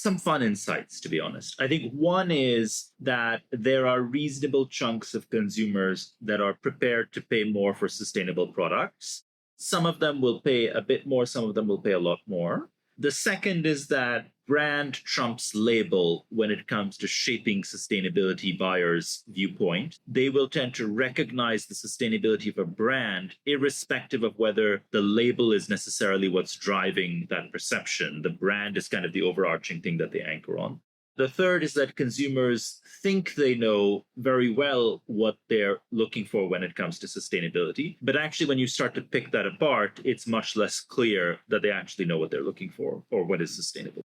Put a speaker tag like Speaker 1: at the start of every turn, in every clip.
Speaker 1: some fun insights, to be honest. I think one is that there are reasonable chunks of consumers that are prepared to pay more for sustainable products. Some of them will pay a bit more, some of them will pay a lot more. The second is that brand trumps label when it comes to shaping sustainability buyers' viewpoint. They will tend to recognize the sustainability of a brand, irrespective of whether the label is necessarily what's driving that perception. The brand is kind of the overarching thing that they anchor on. The third is that consumers think they know very well what they're looking for when it comes to sustainability. But actually, when you start to pick that apart, it's much less clear that they actually know what they're looking for or what is sustainable.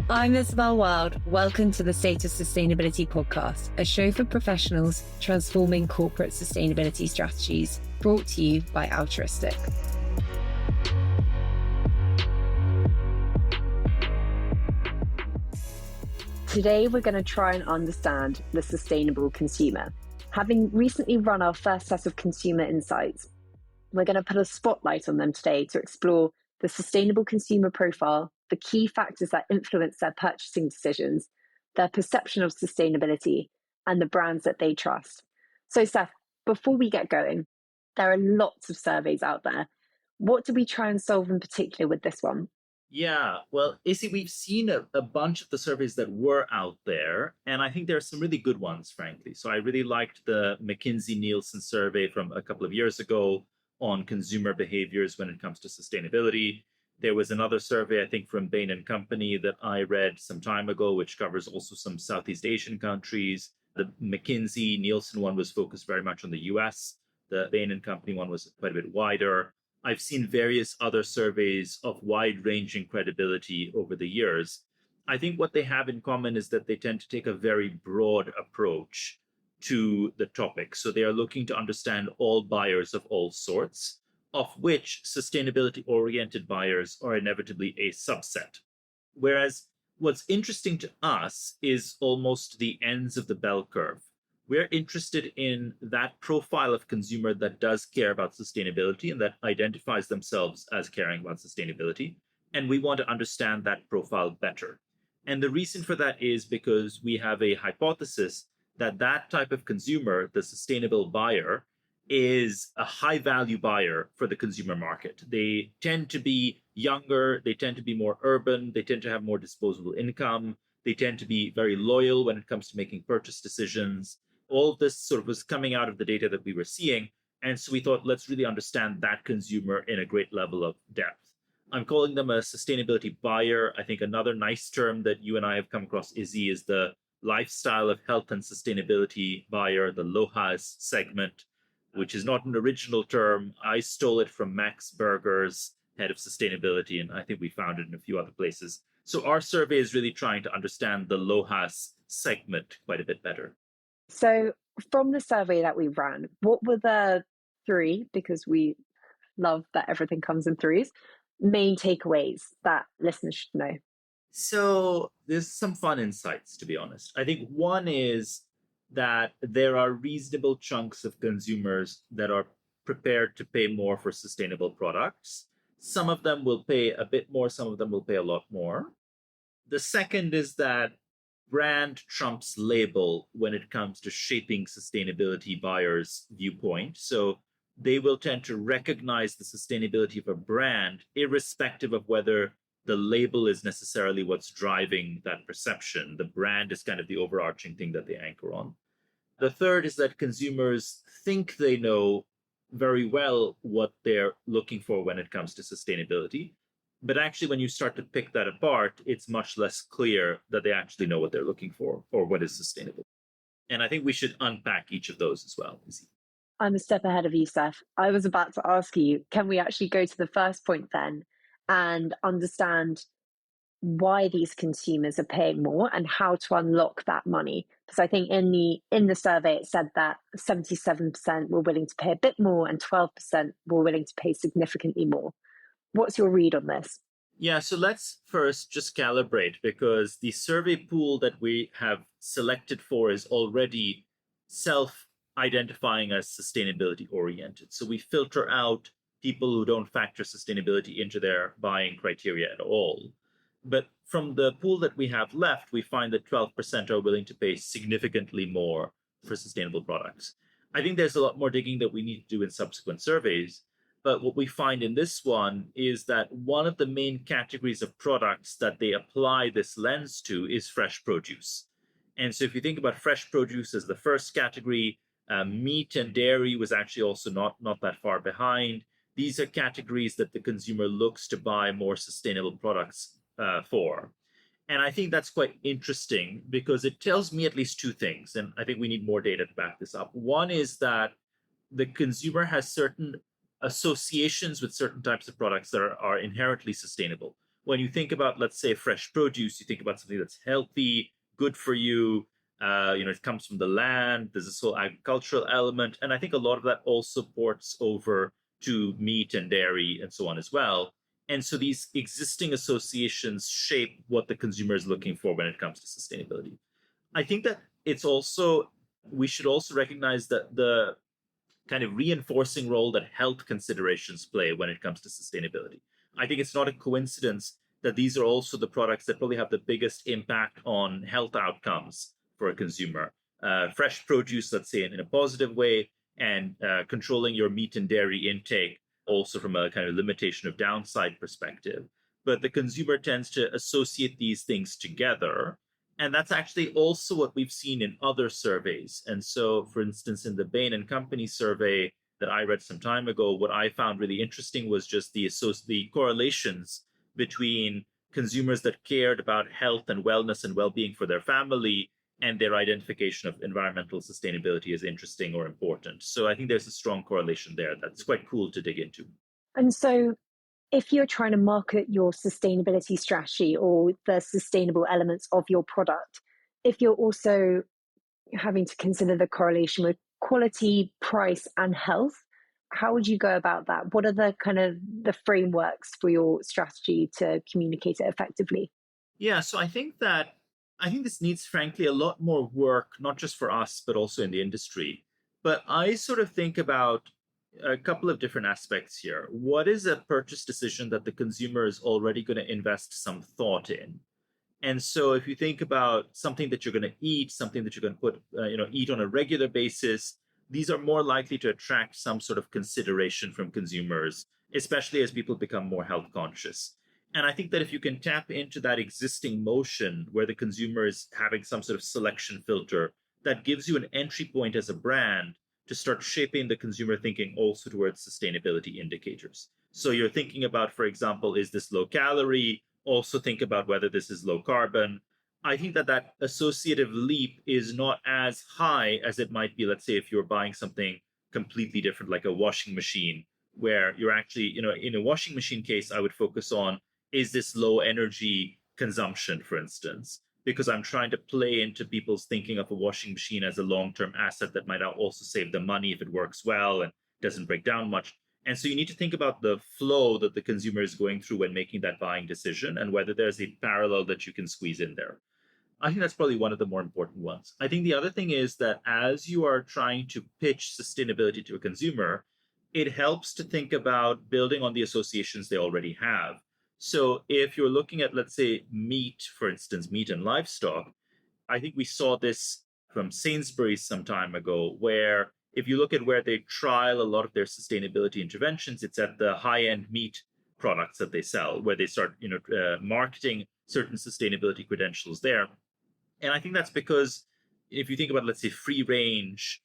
Speaker 2: I'm Isabel Wild. Welcome to the SoS Sustainability Podcast, a show for professionals transforming corporate sustainability strategies, brought to you by Altruistic. Today, we're going to try and understand the sustainable consumer. Having recently run our first set of consumer insights, we're going to put a spotlight on them today to explore the sustainable consumer profile, the key factors that influence their purchasing decisions, their perception of sustainability, and the brands that they trust. So, Seth, before we get going, there are lots of surveys out there. What do we try and solve in particular with this one?
Speaker 1: Yeah, well, Izzy, we've seen a bunch of the surveys that were out there, and I think there are some really good ones, frankly. So I really liked the McKinsey-Nielsen survey from a couple of years ago on consumer behaviors when it comes to sustainability. There was another survey, I think, from Bain & Company that I read some time ago, which covers also some Southeast Asian countries. The McKinsey-Nielsen one was focused very much on the US. The Bain & Company one was quite a bit wider. I've seen various other surveys of wide-ranging credibility over the years. I think what they have in common is that they tend to take a very broad approach to the topic. So they are looking to understand all buyers of all sorts, of which sustainability-oriented buyers are inevitably a subset. Whereas what's interesting to us is almost the ends of the bell curve. We're interested in that profile of consumer that does care about sustainability and that identifies themselves as caring about sustainability. And we want to understand that profile better. And the reason for that is because we have a hypothesis that that type of consumer, the sustainable buyer, is a high value buyer for the consumer market. They tend to be younger, they tend to be more urban, they tend to have more disposable income, they tend to be very loyal when it comes to making purchase decisions. All of this sort of was coming out of the data that we were seeing. And so we thought, let's really understand that consumer in a great level of depth. I'm calling them a sustainability buyer. I think another nice term that you and I have come across, Izzy, is the lifestyle of health and sustainability buyer, the LOHAS segment, which is not an original term. I stole it from Max Berger's head of sustainability, and I think we found it in a few other places. So our survey is really trying to understand the LOHAS segment quite a bit better.
Speaker 2: So from the survey that we ran, what were the three, because we love that everything comes in threes, main takeaways that listeners should know?
Speaker 1: So there's some fun insights, to be honest. I think one is that there are reasonable chunks of consumers that are prepared to pay more for sustainable products. Some of them will pay a bit more, some of them will pay a lot more. The second is that brand trumps label when it comes to shaping sustainability buyers' viewpoint. So they will tend to recognize the sustainability of a brand, irrespective of whether the label is necessarily what's driving that perception. The brand is kind of the overarching thing that they anchor on. The third is that consumers think they know very well what they're looking for when it comes to sustainability. But actually, when you start to pick that apart, it's much less clear that they actually know what they're looking for or what is sustainable. And I think we should unpack each of those as well, Izzy.
Speaker 2: I'm a step ahead of you, Seth. I was about to ask you, can we actually go to the first point then and understand why these consumers are paying more and how to unlock that money? Because I think in the survey, it said that 77% were willing to pay a bit more and 12% were willing to pay significantly more. What's your read on this?
Speaker 1: Yeah, so let's first just calibrate, because the survey pool that we have selected for is already self-identifying as sustainability oriented. So we filter out people who don't factor sustainability into their buying criteria at all. But from the pool that we have left, we find that 12% are willing to pay significantly more for sustainable products. I think there's a lot more digging that we need to do in subsequent surveys. But what we find in this one is that one of the main categories of products that they apply this lens to is fresh produce. And so if you think about fresh produce as the first category, meat and dairy was actually also not that far behind. These are categories that the consumer looks to buy more sustainable products for. And I think that's quite interesting because it tells me at least two things. And I think we need more data to back this up. One is that the consumer has certain associations with certain types of products that are inherently sustainable. When you think about, let's say, fresh produce, you think about something that's healthy, good for you. It comes from the land. There's this whole agricultural element, and I think a lot of that also ports over to meat and dairy and so on as well. And so these existing associations shape what the consumer is looking for when it comes to sustainability. I think that we should also recognize that the kind of reinforcing role that health considerations play when it comes to sustainability. I think it's not a coincidence that these are also the products that probably have the biggest impact on health outcomes for a consumer. Fresh produce, let's say, in a positive way, and controlling your meat and dairy intake also from a kind of limitation of downside perspective. But the consumer tends to associate these things together. And that's actually also what we've seen in other surveys. And so, for instance, in the Bain and Company survey that I read some time ago, what I found really interesting was just the correlations between consumers that cared about health and wellness and well-being for their family and their identification of environmental sustainability as interesting or important. So I think there's a strong correlation there that's quite cool to dig into.
Speaker 2: And so, if you're trying to market your sustainability strategy or the sustainable elements of your product, if you're also having to consider the correlation with quality, price, and health, how would you go about that? What are the kind of the frameworks for your strategy to communicate it effectively?
Speaker 1: Yeah, so I think this needs, frankly, a lot more work, not just for us, but also in the industry. But I sort of think about a couple of different aspects here. What is a purchase decision that the consumer is already going to invest some thought in? And so if you think about something that you're going to eat, something that you're going to eat on a regular basis, these are more likely to attract some sort of consideration from consumers, especially as people become more health conscious. And I think that if you can tap into that existing motion where the consumer is having some sort of selection filter, that gives you an entry point as a brand to start shaping the consumer thinking also towards sustainability indicators. So you're thinking about, for example, is this low calorie? Also think about whether this is low carbon. I think that associative leap is not as high as it might be, let's say, if you're buying something completely different, like a washing machine, where you're actually, in a washing machine case, I would focus on, is this low energy consumption, for instance? Because I'm trying to play into people's thinking of a washing machine as a long-term asset that might also save them money if it works well and doesn't break down much. And so you need to think about the flow that the consumer is going through when making that buying decision and whether there's a parallel that you can squeeze in there. I think that's probably one of the more important ones. I think the other thing is that as you are trying to pitch sustainability to a consumer, it helps to think about building on the associations they already have. So if you're looking at, let's say, meat, for instance, meat and livestock, I think we saw this from Sainsbury's some time ago, where if you look at where they trial a lot of their sustainability interventions, it's at the high-end meat products that they sell, where they start, marketing certain sustainability credentials there. And I think that's because if you think about, let's say, free range,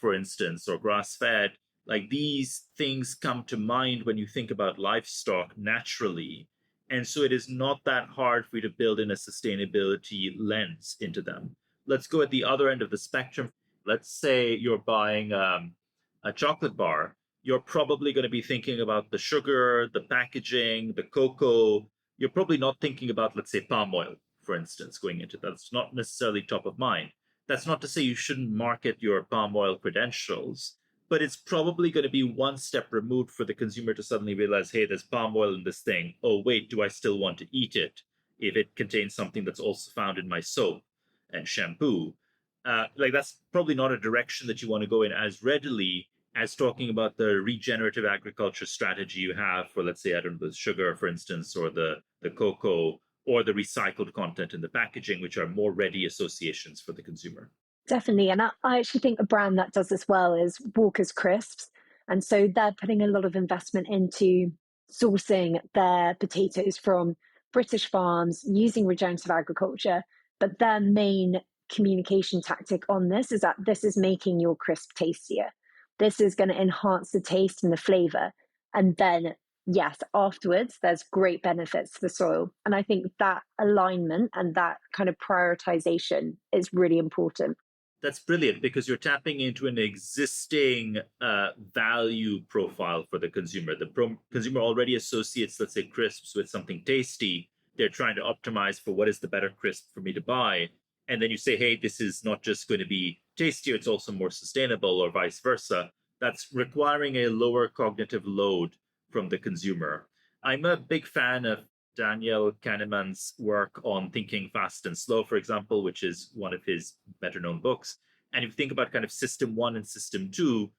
Speaker 1: for instance, or grass-fed, like these things come to mind when you think about livestock naturally. And so it is not that hard for you to build in a sustainability lens into them. Let's go at the other end of the spectrum. Let's say you're buying a chocolate bar. You're probably going to be thinking about the sugar, the packaging, the cocoa. You're probably not thinking about, let's say, palm oil, for instance, going into that. It's not necessarily top of mind. That's not to say you shouldn't market your palm oil credentials, but it's probably going to be one step removed for the consumer to suddenly realize, hey, there's palm oil in this thing. Oh, wait, do I still want to eat it if it contains something that's also found in my soap and shampoo? Like that's probably not a direction that you want to go in as readily as talking about the regenerative agriculture strategy you have for, let's say, I don't know, the sugar, for instance, or the cocoa, or the recycled content in the packaging, which are more ready associations for the consumer.
Speaker 2: Definitely. And I actually think a brand that does this well is Walker's Crisps. And so they're putting a lot of investment into sourcing their potatoes from British farms using regenerative agriculture. But their main communication tactic on this is that this is making your crisp tastier. This is going to enhance the taste and the flavor. And then, yes, afterwards, there's great benefits to the soil. And I think that alignment and that kind of prioritization is really important.
Speaker 1: That's brilliant because you're tapping into an existing value profile for the consumer. The consumer already associates, let's say, crisps with something tasty. They're trying to optimize for what is the better crisp for me to buy. And then you say, hey, this is not just going to be tastier, it's also more sustainable, or vice versa. That's requiring a lower cognitive load from the consumer. I'm a big fan of Daniel Kahneman's work on thinking fast and slow, for example, which is one of his better known books. And if you think about kind of system one and system two,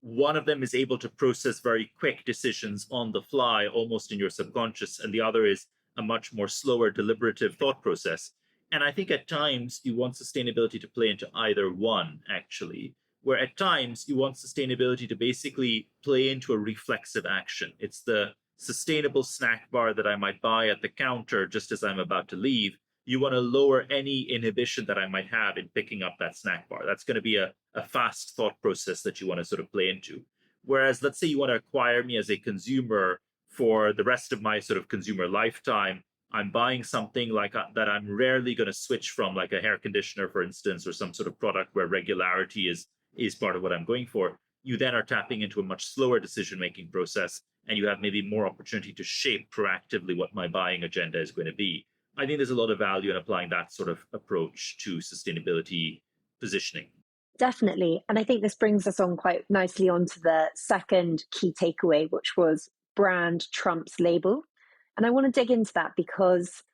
Speaker 1: one of them is able to process very quick decisions on the fly, almost in your subconscious, and the other is a much more slower, deliberative thought process. And I think at times you want sustainability to play into either one, actually, where at times you want sustainability to basically play into a reflexive action. It's the sustainable snack bar that I might buy at the counter just as I'm about to leave. You want to lower any inhibition that I might have in picking up that snack bar. That's going to be a fast thought process that you want to sort of play into. Whereas, let's say you want to acquire me as a consumer for the rest of my sort of consumer lifetime. I'm buying something like that I'm rarely going to switch from, like a hair conditioner, for instance, or some sort of product where regularity is part of what I'm going for. You then are tapping into a much slower decision making process, and you have maybe more opportunity to shape proactively what my buying agenda is going to be. I think there's a lot of value in applying that sort of approach to sustainability positioning.
Speaker 2: Definitely. And I think this brings us on quite nicely onto the second key takeaway, which was brand trumps label. And I want to dig into that because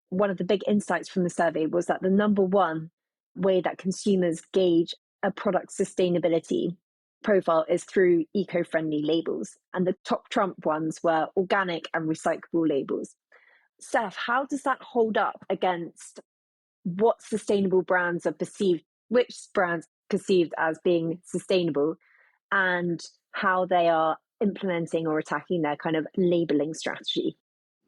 Speaker 2: one of the big insights from the survey was that the number one way that consumers gauge a product's sustainability profile is through eco-friendly labels. And the top trump ones were organic and recyclable labels. Seth, how does that hold up against what sustainable brands are perceived, which brands perceived as being sustainable, and how they are implementing or attacking their kind of labeling strategy?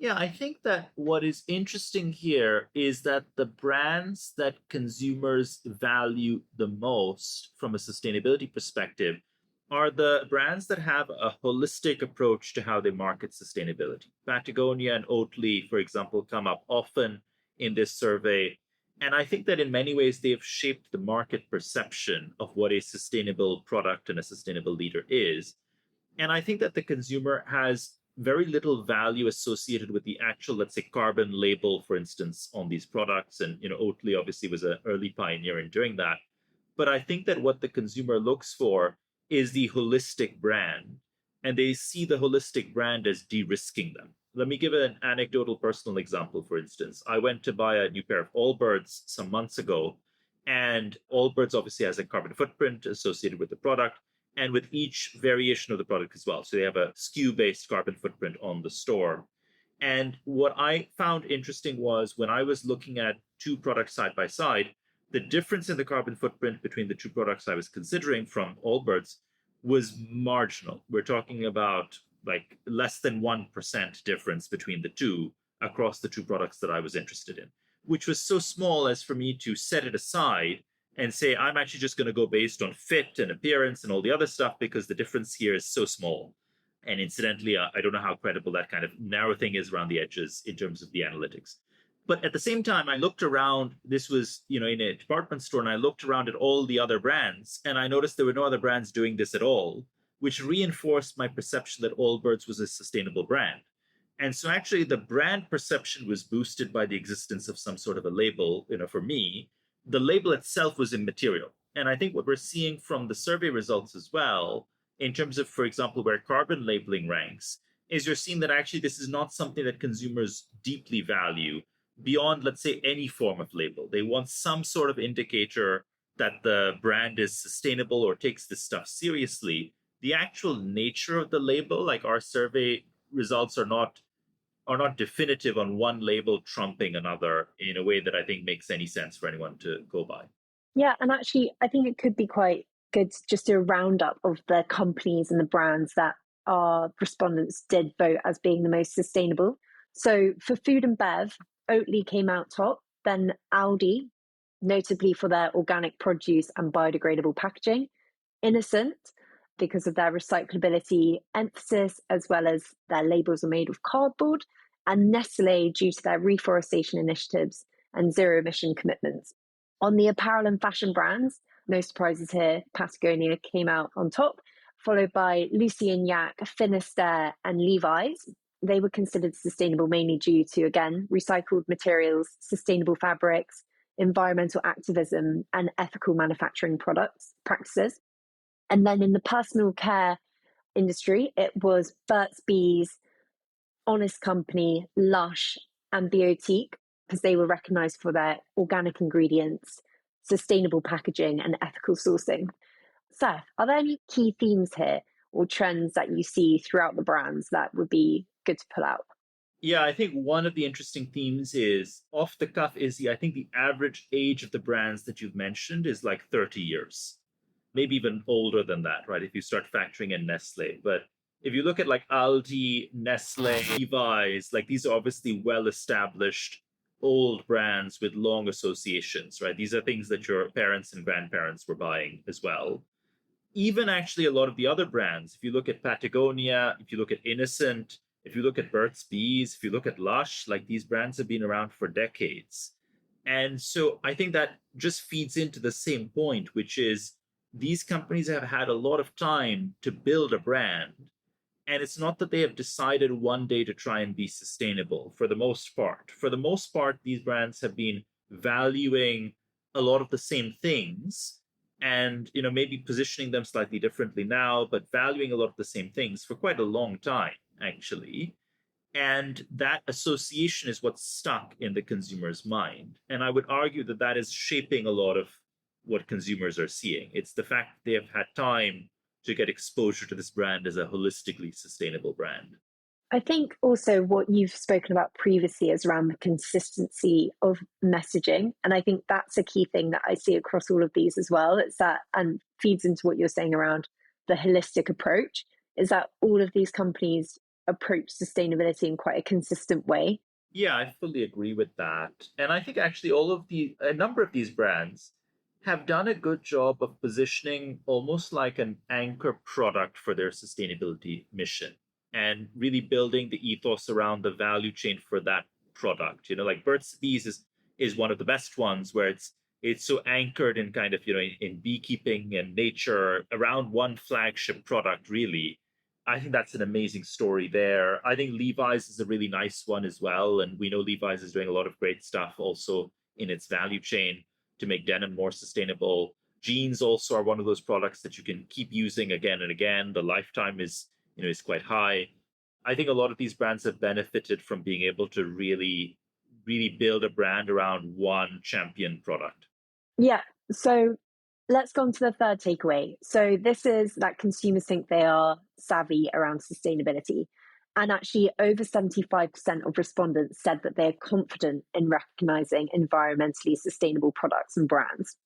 Speaker 1: Yeah, I think that what is interesting here is that the brands that consumers value the most from a sustainability perspective are the brands that have a holistic approach to how they market sustainability. Patagonia and Oatly, for example, come up often in this survey. And I think that in many ways they've shaped the market perception of what a sustainable product and a sustainable leader is. And I think that the consumer has very little value associated with the actual, let's say, carbon label, for instance, on these products. And, Oatly obviously was an early pioneer in doing that. But I think that what the consumer looks for is the holistic brand. And they see the holistic brand as de-risking them. Let me give an anecdotal personal example, for instance. I went to buy a new pair of Allbirds some months ago, and Allbirds obviously has a carbon footprint associated with the product and with each variation of the product as well. So they have a SKU-based carbon footprint on the store. And what I found interesting was when I was looking at two products side by side, the difference in the carbon footprint between the two products I was considering from Allbirds was marginal. We're talking about like less than 1% difference between the two across the two products that I was interested in, which was so small as for me to set it aside and say, I'm actually just going to go based on fit and appearance and all the other stuff because the difference here is so small. And incidentally, I don't know how credible that kind of narrow thing is around the edges in terms of the analytics. But at the same time, I looked around, this was, in a department store, and I looked around at all the other brands, and I noticed there were no other brands doing this at all, which reinforced my perception that Allbirds was a sustainable brand. And so actually the brand perception was boosted by the existence of some sort of a label, for me. The label itself was immaterial. And I think what we're seeing from the survey results as well, in terms of, for example, where carbon labeling ranks, is you're seeing that actually this is not something that consumers deeply value beyond, let's say, any form of label. They want some sort of indicator that the brand is sustainable or takes this stuff seriously, the actual nature of the label, like our survey results are not definitive on one label trumping another in a way that I think makes any sense for anyone to go by.
Speaker 2: Yeah, and actually, I think it could be quite good to just do a roundup of the companies and the brands that our respondents did vote as being the most sustainable. So for food and bev, Oatly came out top, then Aldi, notably for their organic produce and biodegradable packaging, Innocent, because of their recyclability emphasis, as well as their labels are made of cardboard, and Nestle, due to their reforestation initiatives and zero emission commitments. On the apparel and fashion brands, no surprises here, Patagonia came out on top, followed by Lucy and Yak, Finisterre, and Levi's. They were considered sustainable mainly due to, again, recycled materials, sustainable fabrics, environmental activism, and ethical manufacturing products practices. And then in the personal care industry, it was Burt's Bees, Honest Company, Lush, and Biotique, because they were recognized for their organic ingredients, sustainable packaging, and ethical sourcing. Seth, are there any key themes here or trends that you see throughout the brands that would be good to pull out?
Speaker 1: Yeah, I think one of the interesting themes is off the cuff is I think the average age of the brands that you've mentioned is like 30 years, maybe even older than that, right? If you start factoring in Nestle. But if you look at like Aldi, Nestle, Levi's, like these are obviously well established old brands with long associations, right? These are things that your parents and grandparents were buying as well. Even actually a lot of the other brands, if you look at Patagonia, if you look at Innocent, if you look at Burt's Bees, if you look at Lush, like these brands have been around for decades. And so I think that just feeds into the same point, which is these companies have had a lot of time to build a brand. And it's not that they have decided one day to try and be sustainable for the most part. For the most part, these brands have been valuing a lot of the same things and maybe positioning them slightly differently now, but valuing a lot of the same things for quite a long time, actually. And that association is what's stuck in the consumer's mind. And I would argue that that is shaping a lot of what consumers are seeing. It's the fact that they have had time to get exposure to this brand as a holistically sustainable brand.
Speaker 2: I think also what you've spoken about previously is around the consistency of messaging. And I think that's a key thing that I see across all of these as well. It's that, and feeds into what you're saying around the holistic approach, is that all of these companies approach sustainability in quite a consistent way.
Speaker 1: Yeah, I fully agree with that. And I think actually a number of these brands have done a good job of positioning almost like an anchor product for their sustainability mission and really building the ethos around the value chain for that product. Like Burt's Bees is one of the best ones where it's so anchored in kind of, in beekeeping and nature around one flagship product, really. I think that's an amazing story there. I think Levi's is a really nice one as well. And we know Levi's is doing a lot of great stuff also in its value chain to make denim more sustainable. Jeans also are one of those products that you can keep using again and again. The lifetime is quite high. I think a lot of these brands have benefited from being able to really, really build a brand around one champion product.
Speaker 2: Yeah. So let's go on to the third takeaway. So this is that consumers think they are savvy around sustainability. And actually, over 75% of respondents said that they're confident in recognizing environmentally sustainable products and brands.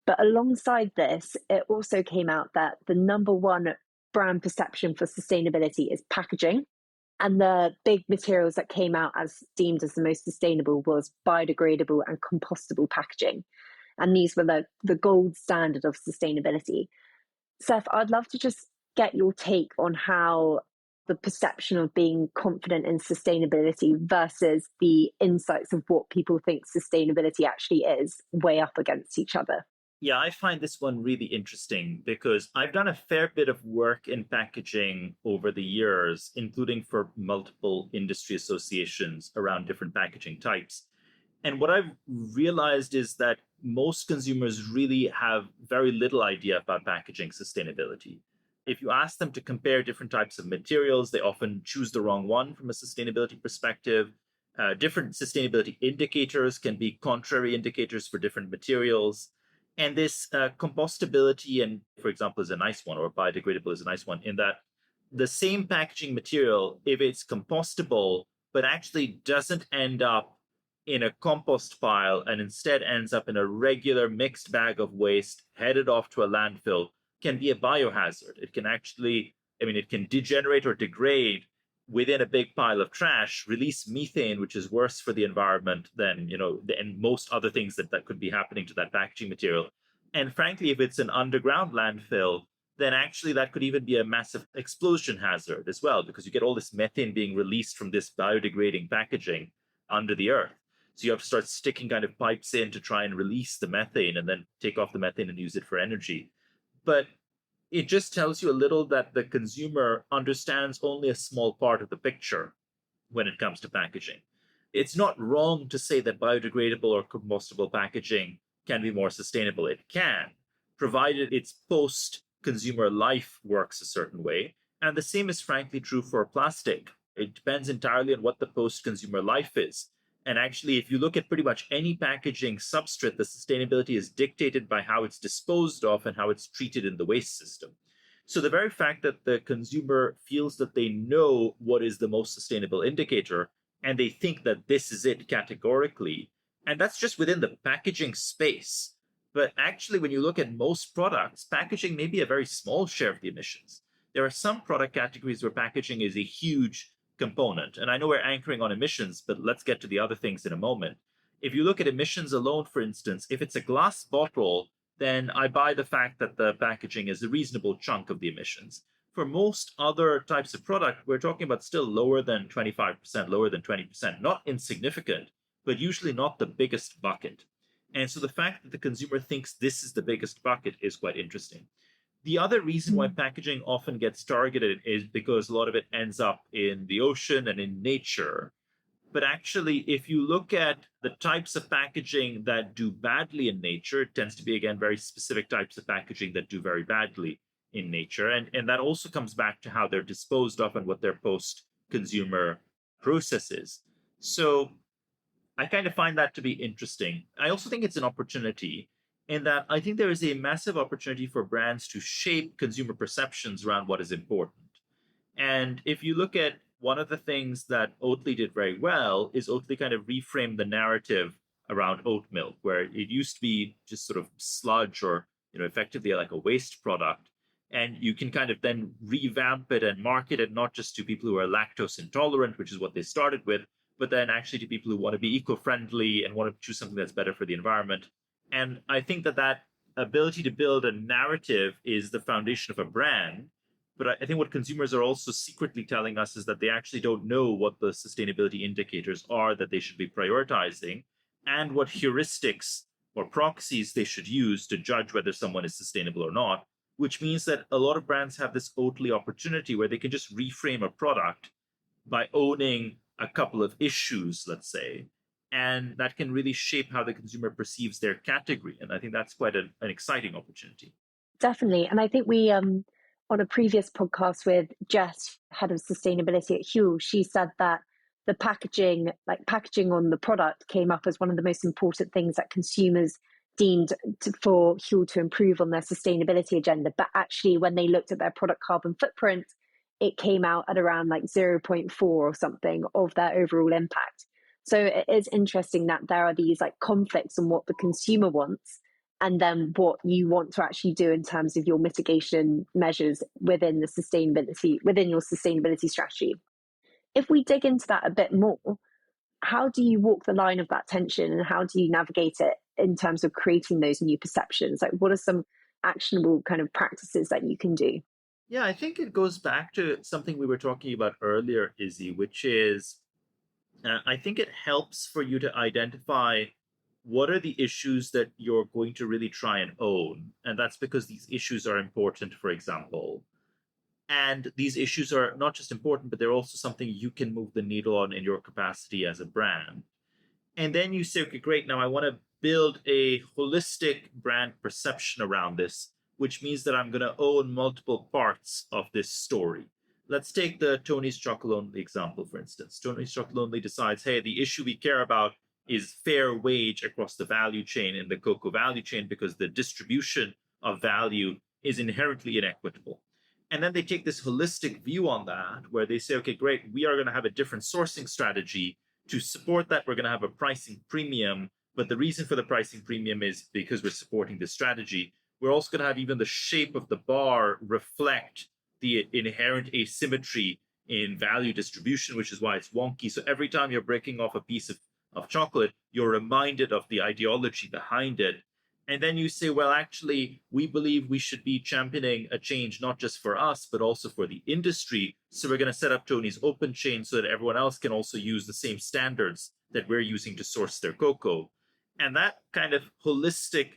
Speaker 2: But alongside this, it also came out that the number one brand perception for sustainability is packaging. And the big materials that came out as deemed as the most sustainable was biodegradable and compostable packaging. And these were the gold standard of sustainability. Seth, I'd love to just get your take on how the perception of being confident in sustainability versus the insights of what people think sustainability actually is weigh up against each other.
Speaker 1: Yeah, I find this one really interesting because I've done a fair bit of work in packaging over the years, including for multiple industry associations around different packaging types. And what I've realized is that most consumers really have very little idea about packaging sustainability. If you ask them to compare different types of materials, they often choose the wrong one from a sustainability perspective. Different sustainability indicators can be contrary indicators for different materials. And this compostability, and for example, is a nice one, or biodegradable is a nice one, in that the same packaging material, if it's compostable, but actually doesn't end up in a compost pile and instead ends up in a regular mixed bag of waste headed off to a landfill, can be a biohazard. It can actually, I mean, it can degenerate or degrade within a big pile of trash, release methane, which is worse for the environment than, and most other things that could be happening to that packaging material. And frankly, if it's an underground landfill, then actually that could even be a massive explosion hazard as well, because you get all this methane being released from this biodegrading packaging under the earth. So you have to start sticking kind of pipes in to try and release the methane and then take off the methane and use it for energy. But it just tells you a little that the consumer understands only a small part of the picture when it comes to packaging. It's not wrong to say that biodegradable or compostable packaging can be more sustainable. It can, provided its post consumer life works a certain way. And the same is frankly true for plastic. It depends entirely on what the post consumer life is. And actually, if you look at pretty much any packaging substrate, the sustainability is dictated by how it's disposed of and how it's treated in the waste system. So the very fact that the consumer feels that they know what is the most sustainable indicator and they think that this is it categorically, and that's just within the packaging space. But actually, when you look at most products, packaging may be a very small share of the emissions. There are some product categories where packaging is a huge component. And I know we're anchoring on emissions, but let's get to the other things in a moment. If you look at emissions alone, for instance, if it's a glass bottle, then I buy the fact that the packaging is a reasonable chunk of the emissions. For most other types of product, we're talking about still lower than 25%, lower than 20%, not insignificant, but usually not the biggest bucket. And so the fact that the consumer thinks this is the biggest bucket is quite interesting. The other reason why packaging often gets targeted is because a lot of it ends up in the ocean and in nature. But actually, if you look at the types of packaging that do badly in nature, it tends to be, again, very specific types of packaging that do very badly in nature. And that also comes back to how they're disposed of and what their post consumer process is. So I kind of find that to be interesting. I also think it's an opportunity in that I think there is a massive opportunity for brands to shape consumer perceptions around what is important. And if you look at one of the things that Oatly did very well is Oatly kind of reframed the narrative around oat milk, where it used to be just sort of sludge or effectively like a waste product. And you can kind of then revamp it and market it not just to people who are lactose intolerant, which is what they started with, but then actually to people who want to be eco-friendly and want to choose something that's better for the environment. And I think that ability to build a narrative is the foundation of a brand. But I think what consumers are also secretly telling us is that they actually don't know what the sustainability indicators are that they should be prioritizing and what heuristics or proxies they should use to judge whether someone is sustainable or not, which means that a lot of brands have this Oatly opportunity where they can just reframe a product by owning a couple of issues, let's say, and that can really shape how the consumer perceives their category. And I think that's quite an exciting opportunity.
Speaker 2: Definitely. And I think we, on a previous podcast with Jess, head of sustainability at Huel, she said that the packaging, like packaging on the product, came up as one of the most important things that consumers deemed for Huel to improve on their sustainability agenda. But actually, when they looked at their product carbon footprint, it came out at around like 0.4 or something of their overall impact. So it is interesting that there are these like conflicts on what the consumer wants and then what you want to actually do in terms of your mitigation measures within your sustainability strategy. If we dig into that a bit more, how do you walk the line of that tension and how do you navigate it in terms of creating those new perceptions? Like, what are some actionable kind of practices that you can do?
Speaker 1: Yeah, I think it goes back to something we were talking about earlier, Izzy, which is I think it helps for you to identify what are the issues that you're going to really try and own. And that's because these issues are important, for example. And these issues are not just important, but they're also something you can move the needle on in your capacity as a brand. And then you say, okay, great, now I want to build a holistic brand perception around this, which means that I'm going to own multiple parts of this story. Let's take the Tony's Chocolonely example, for instance. Tony's Chocolonely decides, hey, the issue we care about is fair wage across the value chain in the cocoa value chain, because the distribution of value is inherently inequitable. And then they take this holistic view on that, where they say, okay, great, we are going to have a different sourcing strategy to support that. We're going to have a pricing premium. But the reason for the pricing premium is because we're supporting this strategy. We're also going to have even the shape of the bar reflect the inherent asymmetry in value distribution, which is why it's wonky. So every time you're breaking off a piece of chocolate, you're reminded of the ideology behind it. And then you say, well, actually, we believe we should be championing a change not just for us, but also for the industry. So we're going to set up Tony's open chain so that everyone else can also use the same standards that we're using to source their cocoa. And that kind of holistic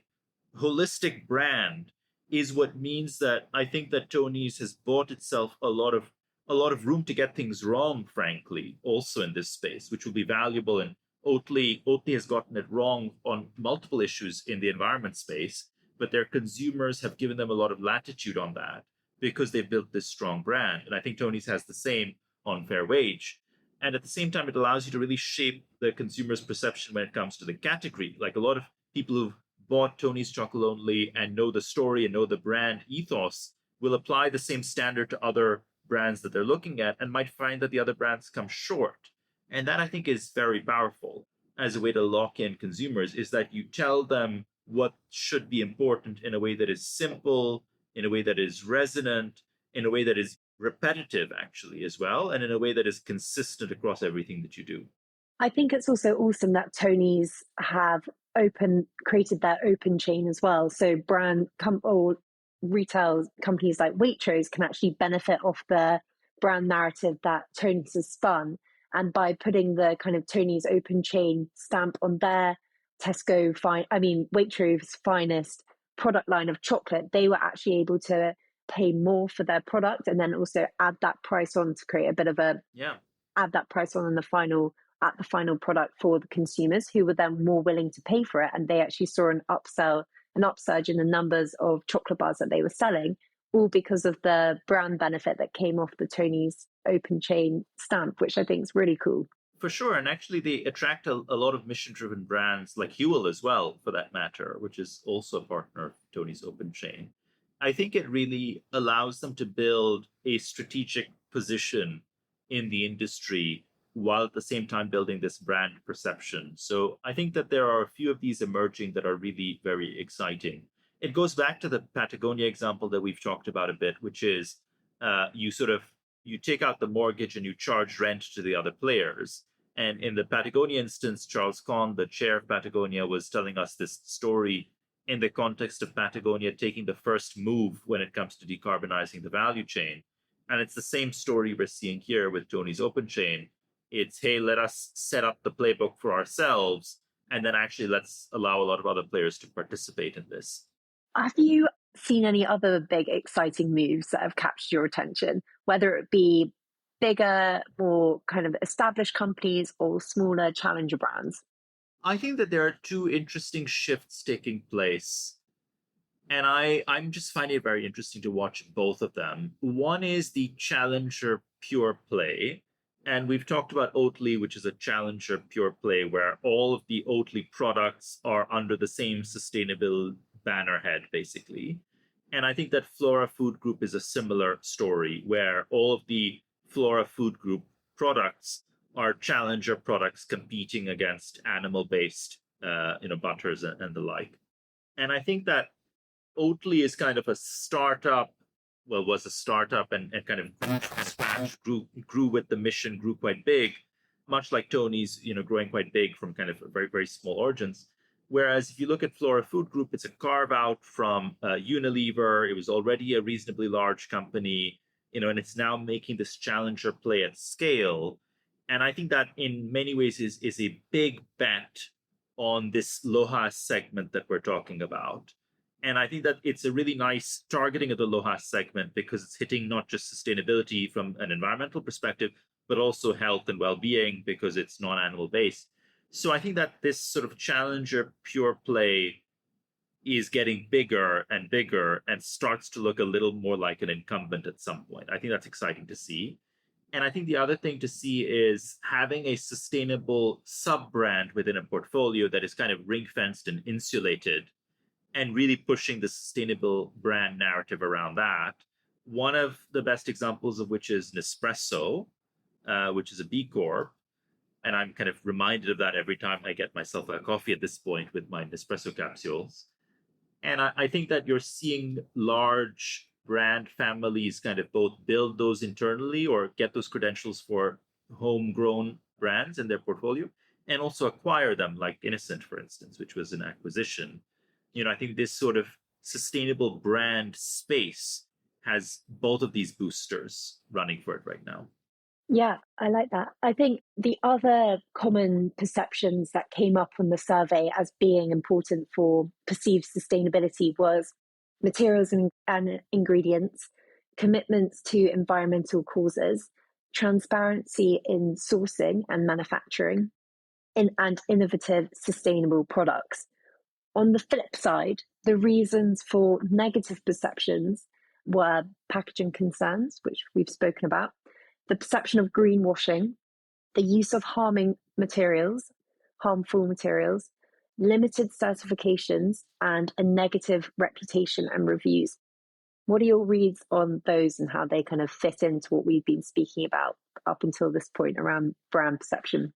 Speaker 1: brand is what means that I think that Tony's has bought itself a lot of room to get things wrong, frankly, also in this space, which will be valuable. And Oatly has gotten it wrong on multiple issues in the environment space, but their consumers have given them a lot of latitude on that because they've built this strong brand. And I think Tony's has the same on fair wage. And at the same time, it allows you to really shape the consumer's perception when it comes to the category. Like a lot of people who've bought Tony's Chocolate Only and know the story and know the brand ethos will apply the same standard to other brands that they're looking at and might find that the other brands come short. And that I think is very powerful as a way to lock in consumers, is that you tell them what should be important in a way that is simple, in a way that is resonant, in a way that is repetitive actually as well, and in a way that is consistent across everything that you do.
Speaker 2: I think it's also awesome that Tony's have created their open chain as well. So or retail companies like Waitrose can actually benefit off the brand narrative that Tony's has spun. And by putting the kind of Tony's open chain stamp on their Waitrose's finest product line of chocolate, they were actually able to pay more for their product and then also add that price on to create a bit of add that price on in the final product for the consumers, who were then more willing to pay for it. And they actually saw an upsurge in the numbers of chocolate bars that they were selling, all because of the brand benefit that came off the Tony's open chain stamp, which I think is really cool.
Speaker 1: For sure. And actually, they attract a lot of mission-driven brands like Huel as well, for that matter, which is also a partner of Tony's open chain. I think it really allows them to build a strategic position in the industry while at the same time building this brand perception. So I think that there are a few of these emerging that are really very exciting. It goes back to the Patagonia example that we've talked about a bit, which is you take out the mortgage and you charge rent to the other players. And in the Patagonia instance, Charles Kahn, the chair of Patagonia, was telling us this story in the context of Patagonia taking the first move when it comes to decarbonizing the value chain. And it's the same story we're seeing here with Tony's open chain. It's, hey, let us set up the playbook for ourselves, and then actually let's allow a lot of other players to participate in this.
Speaker 2: Have you seen any other big, exciting moves that have captured your attention, whether it be bigger, more kind of established companies or smaller challenger brands?
Speaker 1: I think that there are two interesting shifts taking place, and I'm just finding it very interesting to watch both of them. One is the challenger pure play. And we've talked about Oatly, which is a challenger pure play, where all of the Oatly products are under the same sustainable banner head, basically. And I think that Flora Food Group is a similar story, where all of the Flora Food Group products are challenger products competing against animal-based, butters and the like. And I think that Oatly is kind of a startup. Well, was a startup and kind of grew from scratch, grew with the mission, grew quite big, much like Tony's, growing quite big from kind of very, very small origins. Whereas if you look at Flora Food Group, it's a carve out from Unilever. It was already a reasonably large company, and it's now making this challenger play at scale. And I think that in many ways is a big bet on this LOHAS segment that we're talking about. And I think that it's a really nice targeting of the LOHAS segment because it's hitting not just sustainability from an environmental perspective, but also health and well-being because it's non-animal based. So I think that this sort of challenger pure play is getting bigger and starts to look a little more like an incumbent at some point. I think that's exciting to see. And I think the other thing to see is having a sustainable sub brand within a portfolio that is kind of ring fenced and insulated and really pushing the sustainable brand narrative around that. One of the best examples of which is Nespresso, which is a B Corp. And I'm kind of reminded of that every time I get myself a coffee at this point with my Nespresso capsules. And I think that you're seeing large brand families kind of both build those internally or get those credentials for homegrown brands in their portfolio and also acquire them, like Innocent, for instance, which was an acquisition. I think this sort of sustainable brand space has both of these boosters running for it right now.
Speaker 2: Yeah, I like that. I think the other common perceptions that came up on the survey as being important for perceived sustainability was materials and ingredients, commitments to environmental causes, transparency in sourcing and manufacturing, and innovative sustainable products. On the flip side, the reasons for negative perceptions were packaging concerns, which we've spoken about, the perception of greenwashing, the use of harmful materials, limited certifications, and a negative reputation and reviews. What are your reads on those and how they kind of fit into what we've been speaking about up until this point around brand perception?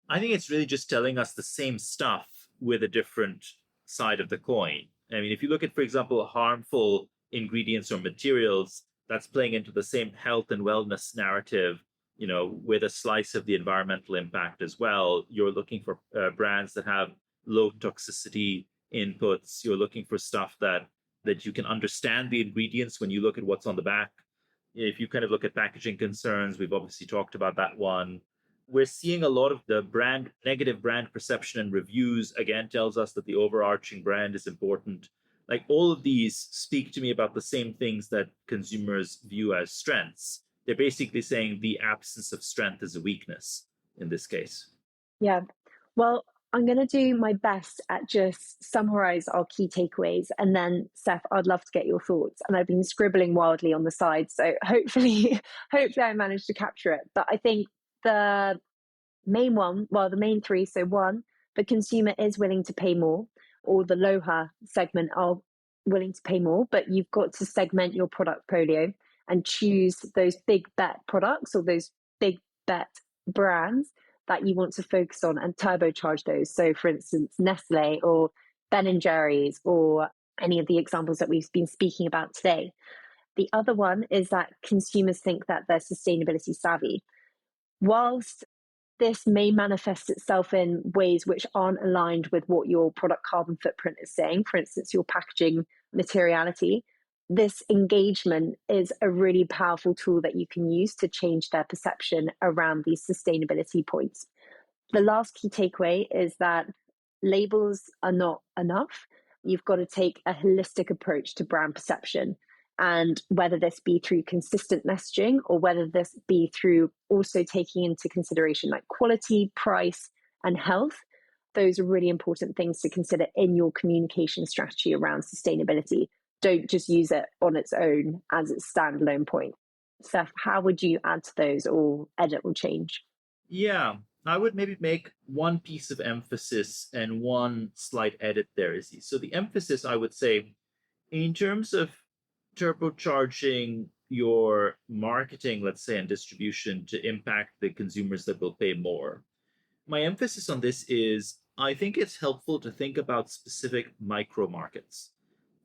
Speaker 1: I think it's really just telling us the same stuff with a different side of the coin. I mean, if you look at, for example, harmful ingredients or materials, that's playing into the same health and wellness narrative, with a slice of the environmental impact as well. You're looking for brands that have low toxicity inputs. You're looking for stuff that you can understand the ingredients when you look at what's on the back. If you kind of look at packaging concerns, we've obviously talked about that one. We're seeing a lot of the negative brand perception and reviews again tells us that the overarching brand is important. Like all of these speak to me about the same things that consumers view as strengths. They're basically saying the absence of strength is a weakness in this case.
Speaker 2: Yeah. Well, I'm going to do my best at just summarize our key takeaways. And then, Seth, I'd love to get your thoughts. And I've been scribbling wildly on the side. So hopefully, hopefully I managed to capture it. But I think the the main three. So one, the consumer is willing to pay more, or the LOHA segment are willing to pay more, but you've got to segment your product portfolio and choose those big bet products or those big bet brands that you want to focus on and turbocharge those. So, for instance, Nestle or Ben and Jerry's or any of the examples that we've been speaking about today. The other one is that consumers think that they're sustainability savvy. Whilst this may manifest itself in ways which aren't aligned with what your product carbon footprint is saying, for instance, your packaging materiality, this engagement is a really powerful tool that you can use to change their perception around these sustainability points. The last key takeaway is that labels are not enough. You've got to take a holistic approach to brand perception. And whether this be through consistent messaging or whether this be through also taking into consideration like quality, price, and health, those are really important things to consider in your communication strategy around sustainability. Don't just use it on its own as its standalone point. Seth, how would you add to those or edit or change?
Speaker 1: Yeah, I would maybe make one piece of emphasis and one slight edit there, Izzy. So the emphasis, I would say, in terms of turbocharging your marketing, let's say, and distribution to impact the consumers that will pay more. My emphasis on this is I think it's helpful to think about specific micro markets.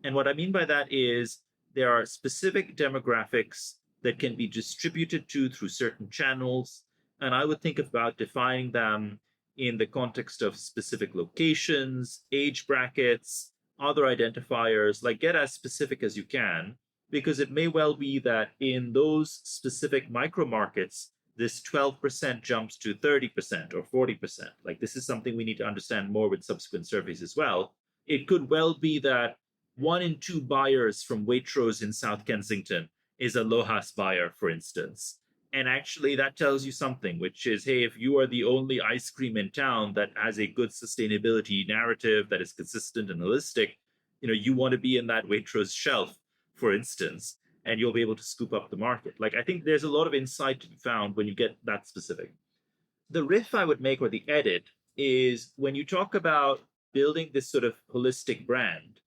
Speaker 1: And what I mean by that is there are specific demographics that can be distributed to through certain channels. And I would think about defining them in the context of specific locations, age brackets, other identifiers, like get as specific as you can, because it may well be that in those specific micro markets, this 12% jumps to 30% or 40%. Like this is something we need to understand more with subsequent surveys as well. It could well be that 1 in 2 buyers from Waitrose in South Kensington is a LOHAS buyer, for instance. And actually, that tells you something, which is, hey, if you are the only ice cream in town that has a good sustainability narrative that is consistent and holistic, you want to be in that Waitrose shelf, for instance. and you'll be able to scoop up the market. Like, I think there's a lot of insight to be found when you get that specific. The riff I would make, or the edit, is when you talk about building this sort of holistic brand,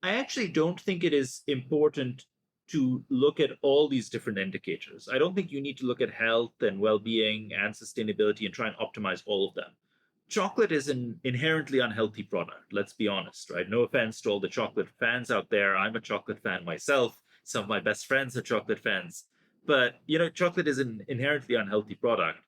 Speaker 1: I actually don't think it is important to look at all these different indicators. I don't think you need to look at health and well being and sustainability and try and optimize all of them. Chocolate is an inherently unhealthy product, let's be honest, right? No offense to all the chocolate fans out there. I'm a chocolate fan myself. Some of my best friends are chocolate fans. But, chocolate is an inherently unhealthy product,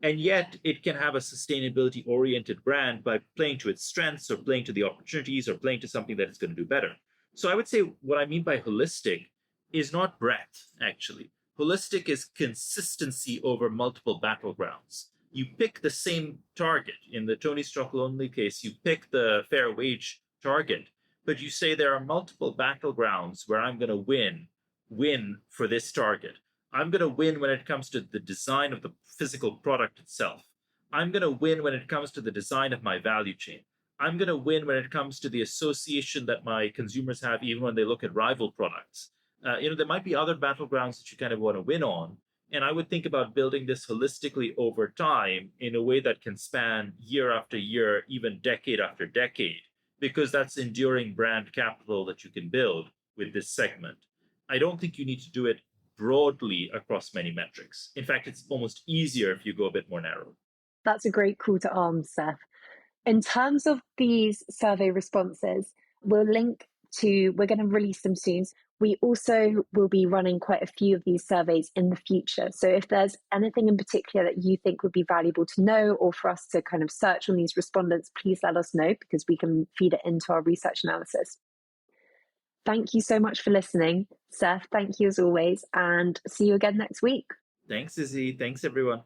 Speaker 1: and yet it can have a sustainability oriented brand by playing to its strengths or playing to the opportunities or playing to something that it's going to do better. So I would say what I mean by holistic is not breadth, actually. Holistic is consistency over multiple battlegrounds. You pick the same target. In the Tony's Chocolate Only case, you pick the fair wage target, but you say there are multiple battlegrounds where I'm going to win for this target. I'm going to win when it comes to the design of the physical product itself. I'm going to win when it comes to the design of my value chain. I'm going to win when it comes to the association that my consumers have, even when they look at rival products. There might be other battlegrounds that you kind of want to win on. And I would think about building this holistically over time in a way that can span year after year, even decade after decade, because that's enduring brand capital that you can build with this segment. I don't think you need to do it broadly across many metrics. In fact, it's almost easier if you go a bit more narrow.
Speaker 2: That's a great call to arms, Seth. In terms of these survey responses, we're going to release them soon. We also will be running quite a few of these surveys in the future. So if there's anything in particular that you think would be valuable to know, or for us to kind of search on these respondents, please let us know, because we can feed it into our research analysis. Thank you so much for listening. Seth, thank you as always, and see you again next week.
Speaker 1: Thanks, Izzy. Thanks, everyone.